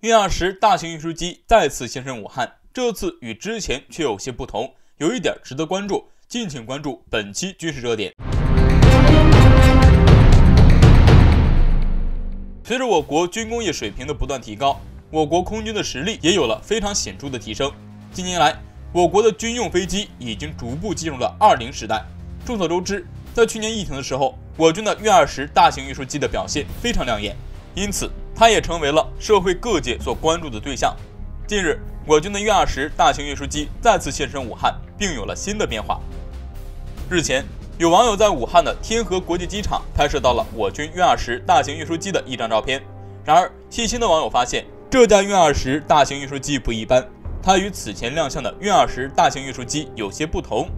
运20大型运输机再次现身武汉，这次与之前却有些不同，有一点值得关注，敬请关注本期军事热点。随着我国军工业水平的不断提高，我国空军的实力也有了非常显著的提升。近年来，我国的军用飞机已经逐步进入了20时代。众所周知，在去年疫情的时候，我军的运20大型运输机的表现非常亮眼，因此它也成为了社会各界所关注的对象。近日，我军的运20大型运输机再次现身武汉，并有了新的变化。日前，有网友在武汉的天河国际机场拍摄到了我军运20大型运输机的一张照片。然而，细心的网友发现，这架运20大型运输机不一般，它与此前亮相的运20大型运输机有些不同。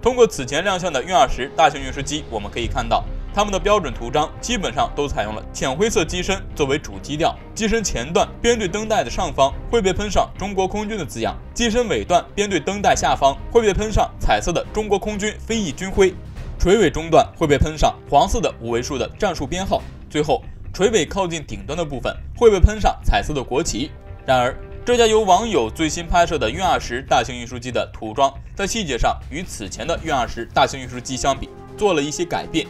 通过此前亮相的运20大型运输机，我们可以看到，它们的标准图章基本上都采用了浅灰色机身作为主基调，机身前段编队灯带的上方会被喷上中国空军的字样，机身尾段编队灯带下方会被喷上彩色的中国空军飞翼军徽，垂尾中段会被喷上黄色的5位数的战术编号，最后垂尾靠近顶端的部分会被喷上彩色的国旗。然而，这架由网友最新拍摄的运20大型运输机的涂装，在细节上与此前的运20大型运输机相比，做了一些改变。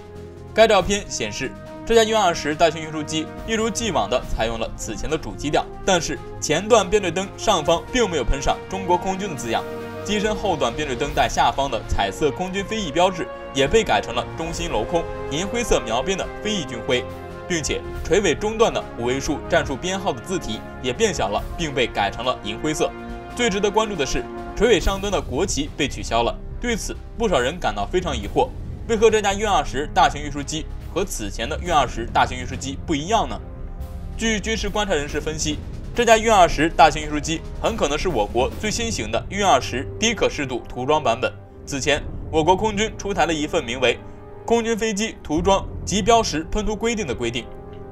该照片显示，这架运20大型运输机一如既往地采用了此前的主基调，但是前段编队灯上方并没有喷上中国空军的字样，机身后段编队灯带下方的彩色空军飞翼标志也被改成了中心镂空银灰色描边的飞翼军徽，并且垂尾中段的5位数战术编号的字体也变小了，并被改成了银灰色。最值得关注的是，垂尾上端的国旗被取消了，对此不少人感到非常疑惑，为何这架运20大型运输机和此前的运20大型运输机不一样呢？据军事观察人士分析，这架运20大型运输机很可能是我国最新型的运20低可视度涂装版本。此前，我国空军出台了一份名为《空军飞机涂装及标识喷涂规定》的规定。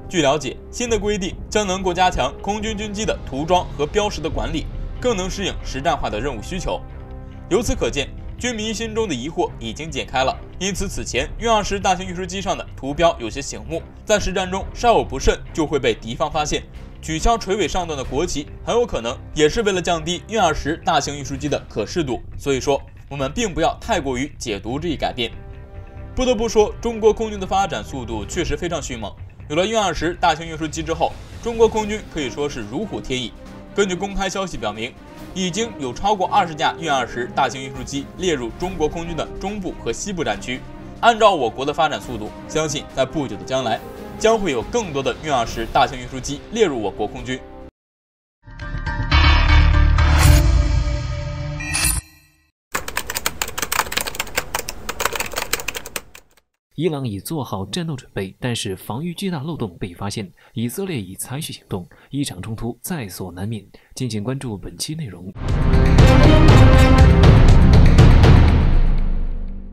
据了解，新的规定将能够加强空军军机的涂装和标识的管理，更能适应实战化的任务需求。由此可见，军迷心中的疑惑已经解开了。因此，此前运20大型运输机上的图标有些醒目，在实战中稍有不慎就会被敌方发现。取消垂尾上段的国旗，很有可能也是为了降低运20大型运输机的可视度。所以说，我们并不要太过于解读这一改变。不得不说，中国空军的发展速度确实非常迅猛。有了运20大型运输机之后，中国空军可以说是如虎添翼。根据公开消息表明，已经有超过20架运20大型运输机列入中国空军的中部和西部战区。按照我国的发展速度，相信在不久的将来，将会有更多的运20大型运输机列入我国空军。伊朗已做好战斗准备，但是防御巨大漏洞被发现，以色列已采取行动，一场冲突在所难免。敬请关注本期内容。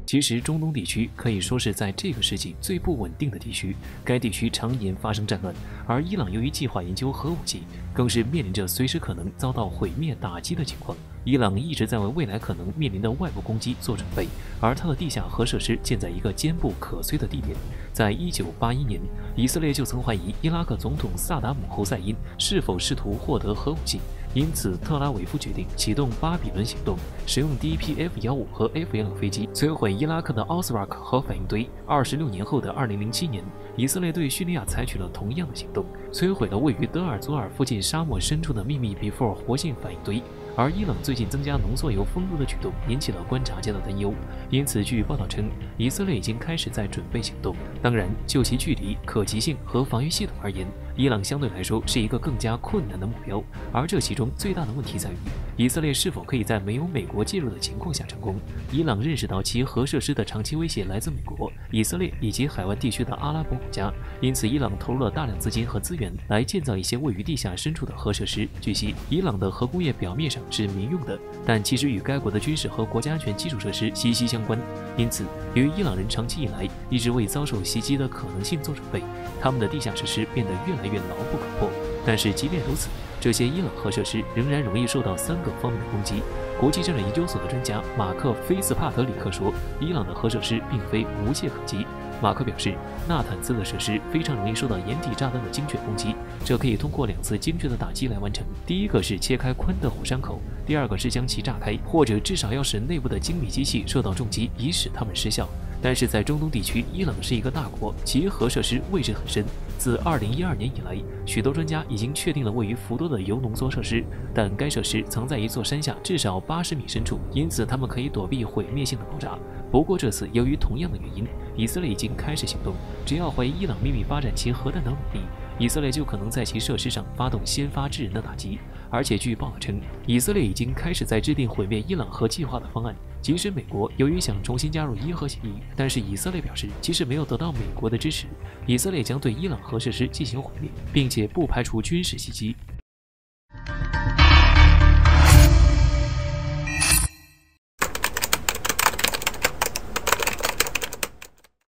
其实，中东地区可以说是在这个世纪最不稳定的地区，该地区常年发生战乱，而伊朗由于计划研究核武器，更是面临着随时可能遭到毁灭打击的情况。伊朗一直在为未来可能面临的外部攻击做准备，而它的地下核设施建在一个坚不可摧的地点。在1981年，以色列就曾怀疑伊拉克总统萨达姆·侯赛因是否试图获得核武器，因此特拉维夫决定启动巴比伦行动，使用第一批 F-15和 F-16飞机摧毁伊拉克的奥斯拉克核反应堆。26年后的2007年，以色列对叙利亚采取了同样的行动，摧毁了位于德尔祖尔附近沙漠深处的秘密比弗尔活性反应堆。而伊朗最近增加浓缩铀丰度的举动引起了观察家的担忧，因此据报道称，以色列已经开始在准备行动。当然，就其距离、可及性和防御系统而言，伊朗相对来说是一个更加困难的目标，而这其中最大的问题在于，以色列是否可以在没有美国介入的情况下成功。伊朗认识到其核设施的长期威胁来自美国、以色列以及海湾地区的阿拉伯国家，因此伊朗投入了大量资金和资源来建造一些位于地下深处的核设施。据悉，伊朗的核工业表面上是民用的，但其实与该国的军事和国家安全基础设施息息相关。因此，由于伊朗人长期以来一直为遭受袭击的可能性做准备，他们的地下设施变得越来越牢不可破。但是即便如此，这些伊朗核设施仍然容易受到3个方面的攻击。国际战略研究所的专家马克·菲斯帕特里克说，伊朗的核设施并非无懈可击，马克表示，纳坦兹的设施非常容易受到掩体炸弹的精确攻击，这可以通过2次精确的打击来完成。第一个是切开鲲的火山口，第二个是将其炸开，或者至少要使内部的精密机器受到重击，以使它们失效。但是在中东地区，伊朗是一个大国，其核设施位置很深。自2012年以来，许多专家已经确定了位于福多的铀浓缩设施，但该设施藏在一座山下至少80米深处，因此它们可以躲避毁灭性的爆炸。不过这次由于同样的原因，以色列已经开始行动。只要怀疑伊朗秘密发展其核弹等武力，以色列就可能在其设施上发动先发制人的打击。而且据报道称，以色列已经开始在制定毁灭伊朗核计划的方案。即使美国由于想重新加入伊核协议，但是以色列表示，即使没有得到美国的支持，以色列将对伊朗核设施进行毁灭，并且不排除军事袭击。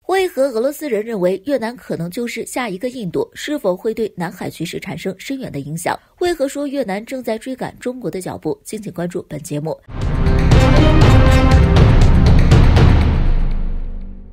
为何俄罗斯人认为越南可能就是下一个印度？是否会对南海局势产生深远的影响？为何说越南正在追赶中国的脚步？敬请关注本节目。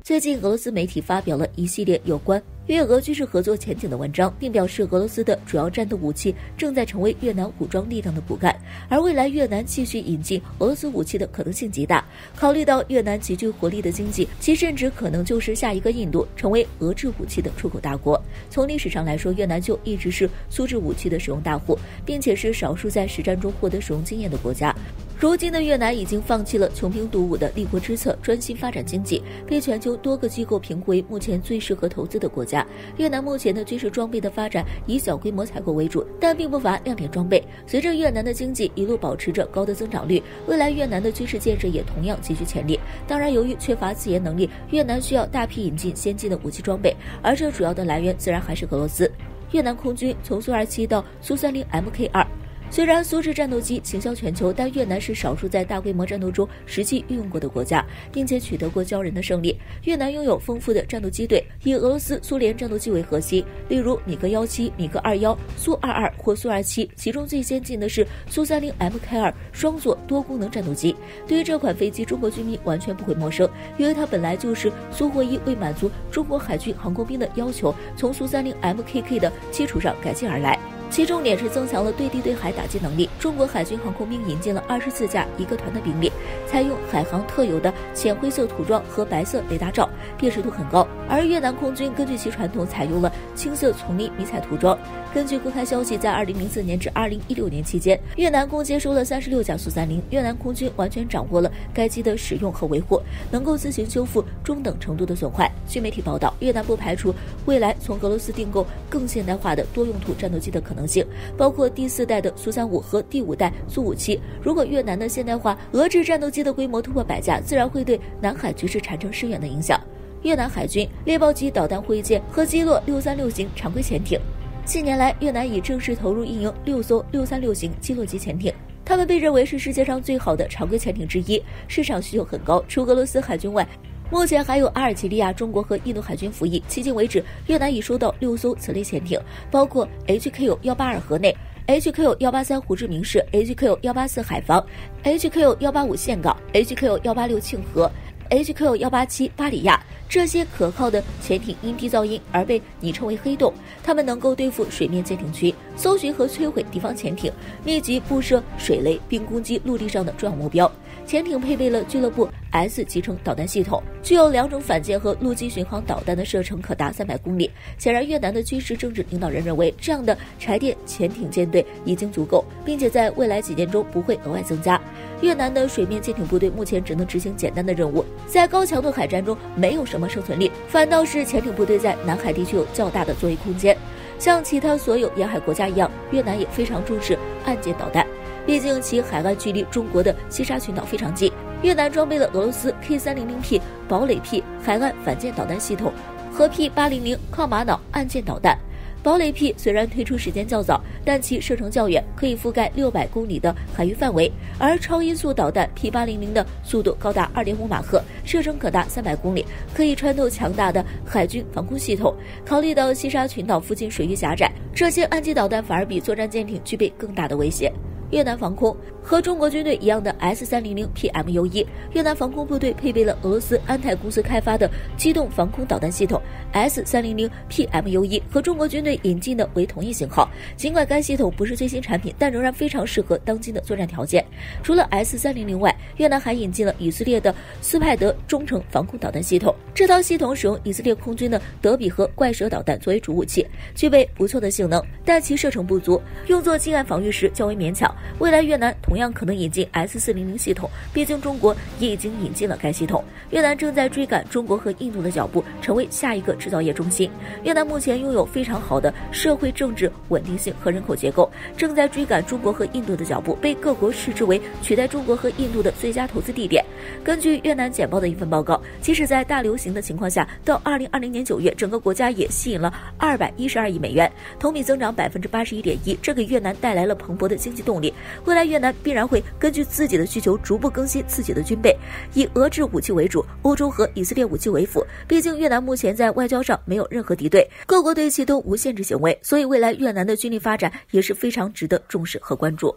最近，俄罗斯媒体发表了一系列有关越俄军事合作前景的文章，并表示俄罗斯的主要战斗武器正在成为越南武装力量的骨干，而未来越南继续引进俄罗斯武器的可能性极大。考虑到越南极具活力的经济，其甚至可能就是下一个印度，成为俄制武器的出口大国。从历史上来说，越南就一直是苏制武器的使用大户，并且是少数在实战中获得使用经验的国家。如今的越南已经放弃了穷兵黩武的立国之策，专心发展经济，被全球多个机构评估为目前最适合投资的国家。越南目前的军事装备的发展以小规模采购为主，但并不乏亮点装备。随着越南的经济一路保持着高的增长率，未来越南的军事建设也同样极具潜力。当然，由于缺乏自研能力，越南需要大批引进先进的武器装备，而这主要的来源自然还是俄罗斯。越南空军从苏27到苏30 Mk2。虽然苏制战斗机行销全球，但越南是少数在大规模战斗中实际运用过的国家，并且取得过骄人的胜利。越南拥有丰富的战斗机队，以俄罗斯、苏联战斗机为核心，例如米格17、米格21、苏22或苏27，其中最先进的是苏30 Mk2双座多功能战斗机。对于这款飞机，中国军迷完全不会陌生，因为它本来就是苏货1为满足中国海军航空兵的要求，从苏30 MKK 的基础上改进而来。其重点是增强了对地对海打击能力。中国海军航空兵引进了24架一个团的兵力，采用海航特有的浅灰色涂装和白色雷达罩，辨识度很高。而越南空军根据其传统采用了青色丛林迷彩涂装。根据公开消息，在2004年至2016年期间，越南共接收了36架苏30，越南空军完全掌握了该机的使用和维护，能够自行修复中等程度的损坏。据媒体报道，越南不排除未来从俄罗斯订购更现代化的多用途战斗机的可能性，包括第4代的苏35和第5代苏57。如果越南的现代化俄制战斗机的规模突破100架，自然会对南海局势产生深远的影响。越南海军猎豹级导弹护卫舰和击落636型常规潜艇。近年来，越南已正式投入运营6艘636型击落级潜艇，它们被认为是世界上最好的常规潜艇之一，市场需求很高。除俄罗斯海军外，目前还有阿尔及利亚、中国和印度海军服役。迄今为止，越南已收到6艘此类潜艇，包括 HQ-182河内、HQ-183胡志明市、HQ-184海防、HQ-185岘港、HQ-186庆河、HQ-187巴里亚。这些可靠的潜艇因低噪音而被拟称为黑洞，它们能够对付水面舰艇群，搜寻和摧毁敌方潜艇，密集布设水雷，并攻击陆地上的重要目标。潜艇配备了俱乐部 S 集成导弹系统，具有2种反舰和陆基巡航导弹的射程可达300公里。显然，越南的军事政治领导人认为，这样的柴电潜艇舰队已经足够，并且在未来几年中不会额外增加。越南的水面舰艇部队目前只能执行简单的任务，在高强度海战中没有什么生存力，反倒是潜艇部队在南海地区有较大的作为空间。像其他所有沿海国家一样，越南也非常重视岸舰导弹，毕竟其海岸距离中国的西沙群岛非常近。越南装备了俄罗斯 K300P 堡垒 P 海岸反舰导弹系统和 P800抗玛瑙岸舰导弹。堡垒 P 虽然推出时间较早，但其射程较远，可以覆盖600公里的海域范围，而超音速导弹 P800的速度高达 2.5 马赫，射程可达300公里，可以穿透强大的海军防空系统。考虑到西沙群岛附近水域狭窄，这些岸基导弹反而比作战舰艇具备更大的威胁。越南防空和中国军队一样的 S-300 PMU-1，越南防空部队配备了俄罗斯安泰公司开发的机动防空导弹系统 S-300 PMU-1，和中国军队引进的为同一型号。尽管该系统不是最新产品，但仍然非常适合当今的作战条件。除了 S-300 外，越南还引进了以色列的斯派德中程防空导弹系统。这套系统使用以色列空军的德比和怪蛇导弹作为主武器，具备不错的性能，但其射程不足，用作近岸防御时较为勉强。未来越南同样可能引进 S-400 系统，毕竟中国也已经引进了该系统。越南正在追赶中国和印度的脚步，成为下一个制造业中心。越南目前拥有非常好的社会政治稳定性和人口结构，正在追赶中国和印度的脚步，被各国视之为取代中国和印度的最佳投资地点。根据越南简报的一份报告，即使在大流行的情况下，到2020年9月，整个国家也吸引了212亿美元，同比增长81.1%，这给越南带来了蓬勃的经济动力。未来越南必然会根据自己的需求逐步更新自己的军备，以俄制武器为主，欧洲和以色列武器为辅。毕竟越南目前在外交上没有任何敌对，各国对其都无限制行为，所以未来越南的军力发展也是非常值得重视和关注。